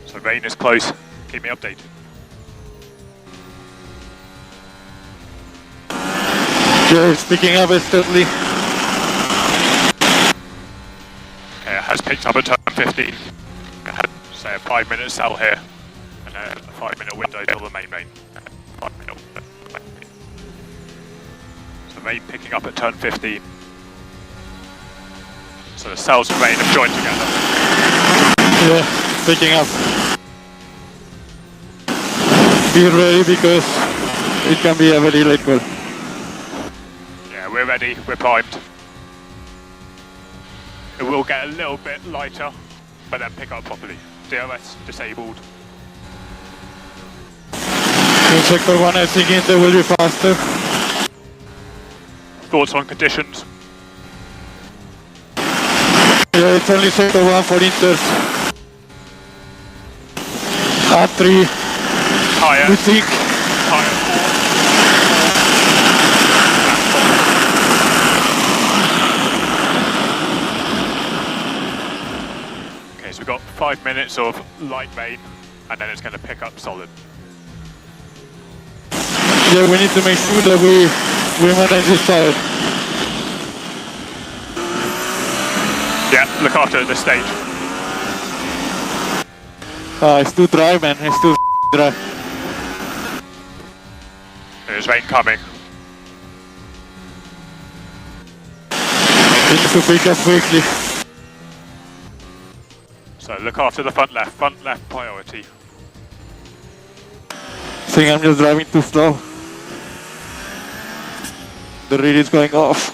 So rain is close. Keep me updated. Yeah, it's picking up steadily. Okay, it has picked up at turn 15. I had, say, a 5-minute cell here, and a 5-minute window till the main. 5-minute window. So main picking up at turn 15. So the cells and main have joined together. Yeah, picking up. Be ready because it can be a very late call. Yeah, we're ready, we're primed. It will get a little bit lighter, but then pick up properly. DRS disabled. In sector 1 I think it will be faster. Thoughts on conditions? Yeah, it's only sector 1 for Inters. R3. Higher. We think. Higher. Okay, so we've got 5 minutes of light main, and then it's going to pick up solid. Yeah, we need to make sure that we manage this side. Yeah, look after the stage. It's too dry, man. It's too dry. There's rain coming. We need to pick up quickly. So look after the front left priority. I think I'm just driving too slow. The read is going off.